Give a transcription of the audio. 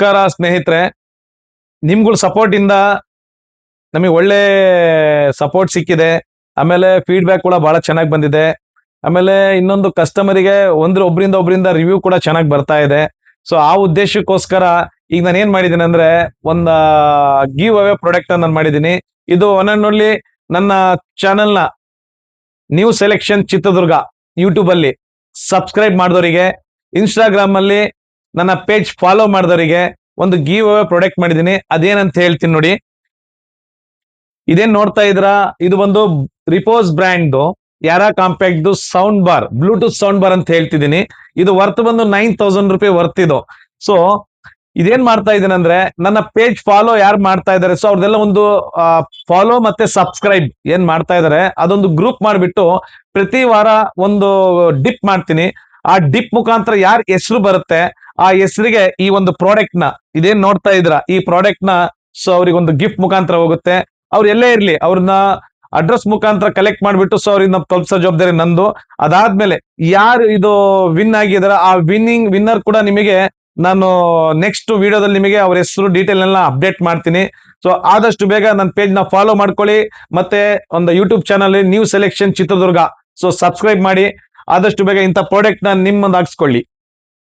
ನಮಸ್ಕಾರ ಸ್ನೇಹಿತರೆ, ನಿಮ್ಗಳ ಸಪೋರ್ಟ್ ಇಂದ ನಮಗೆ ಒಳ್ಳೆ ಸಪೋರ್ಟ್ ಸಿಕ್ಕಿದೆ. ಆಮೇಲೆ ಫೀಡ್ಬ್ಯಾಕ್ ಕೂಡ ಬಹಳ ಚೆನ್ನಾಗಿ ಬಂದಿದೆ. ಆಮೇಲೆ ಇನ್ನೊಂದು ಕಸ್ಟಮರಿಗೆ ಒಬ್ರಿಂದ ರಿವ್ಯೂ ಕೂಡ ಚೆನ್ನಾಗಿ ಬರ್ತಾ ಇದೆ. ಸೊ ಆ ಉದ್ದೇಶಕ್ಕೋಸ್ಕರ ಈಗ ನಾನು ಏನ್ ಮಾಡಿದ್ದೀನಿ ಅಂದ್ರೆ ಒಂದು ಗಿವ್ ಅವೇ ಪ್ರಾಡಕ್ಟ್ ನಾನು ಮಾಡಿದ್ದೀನಿ. ಇದು ಒನ್ ಅಂಡ್ ಓನ್ಲಿ ನನ್ನ ಚಾನೆಲ್ ನ ನ್ಯೂ ಸೆಲೆಕ್ಷನ್ ಚಿತ್ರದುರ್ಗ ಯೂಟ್ಯೂಬ್ ಅಲ್ಲಿ ಸಬ್ಸ್ಕ್ರೈಬ್ ಮಾಡಿದವರಿಗೆ, ಇನ್ಸ್ಟಾಗ್ರಾಮ್ ಅಲ್ಲಿ ನನ್ನ ಪೇಜ್ ಫಾಲೋ ಮಾಡಿದವರಿಗೆ ಒಂದು ಗಿವ್ ಅವೇ ಪ್ರಾಡಕ್ಟ್ ಮಾಡಿದ್ದೀನಿ. ಅದೇನಂತ ಹೇಳ್ತೀನಿ ನೋಡಿ. ಇದೇನ್ ನೋಡ್ತಾ ಇದ್ರ, ಇದು ಒಂದು ರಿಪೋಸ್ ಬ್ರ್ಯಾಂಡ್ ಯಾರಾ compact sound bar, bluetooth sound bar ಅಂತ ಹೇಳ್ತಿದ್ದೀನಿ. ಇದು ವರ್ತ್ ಬಂದು 9000 ರೂಪಾಯಿ ವರ್ತ್ ಇದು. ಸೊ ಇದೇನ್ ಮಾಡ್ತಾ ಇದ್ದೀನಿ ಅಂದ್ರೆ, ನನ್ನ ಪೇಜ್ ಫಾಲೋ ಯಾರು ಮಾಡ್ತಾ ಇದಾರೆ, ಸೊ ಅವ್ರದೆಲ್ಲ ಒಂದು ಫಾಲೋ ಮತ್ತೆ ಸಬ್ಸ್ಕ್ರೈಬ್ ಏನ್ ಮಾಡ್ತಾ ಇದಾರೆ ಅದೊಂದು ಗ್ರೂಪ್ ಮಾಡ್ಬಿಟ್ಟು ಪ್ರತಿ ವಾರ ಒಂದು ಡಿಪ್ ಮಾಡ್ತೀನಿ. ಆ ಡಿಪ್ ಮುಖಾಂತರ ಯಾರ ಹೆಸರು ಬರುತ್ತೆ ಆ ಹೆಸರಿಗೆ ಈ ಒಂದು ಪ್ರಾಡಕ್ಟ್ ನ, ಇದೇನ್ ನೋಡ್ತಾ ಇದ್ರ ಈ ಪ್ರಾಡಕ್ಟ್ ನ, ಸೊ ಅವ್ರಿಗೆ ಒಂದು ಗಿಫ್ಟ್ ಮುಖಾಂತರ ಹೋಗುತ್ತೆ. ಅವ್ರು ಎಲ್ಲೇ ಇರ್ಲಿ ಅವ್ರನ್ನ ಅಡ್ರೆಸ್ ಮುಖಾಂತರ ಕಲೆಕ್ಟ್ ಮಾಡ್ಬಿಟ್ಟು ಸೊ ಅವ್ರಿಗೆ ತಲುಪಿಸೋ ಜವಾಬ್ದಾರಿ ನಂದು. ಅದಾದ್ಮೇಲೆ ಯಾರು ಇದು ವಿನ್ ಆಗಿದಾರ ಆ ವಿನ್ನರ್ ಕೂಡ ನಿಮಗೆ ನಾನು ನೆಕ್ಸ್ಟ್ ವಿಡಿಯೋದಲ್ಲಿ ನಿಮಗೆ ಅವ್ರ ಹೆಸರು ಡೀಟೇಲ್ ಎಲ್ಲ ಅಪ್ಡೇಟ್ ಮಾಡ್ತೀನಿ. ಸೊ ಆದಷ್ಟು ಬೇಗ ನನ್ನ ಪೇಜ್ ನ ಫಾಲೋ ಮಾಡ್ಕೊಳ್ಳಿ. ಮತ್ತೆ ಒಂದು YouTube channel new selection Chitradurga so subscribe ಮಾಡಿ. ಆದಷ್ಟು ಬೇಗ ಇಂಥ ಪ್ರಾಡಕ್ಟ್ ನ ನಿಮ್ಮೊಂದು ಹಾಕ್ಸ್ಕೊಳ್ಳಿ.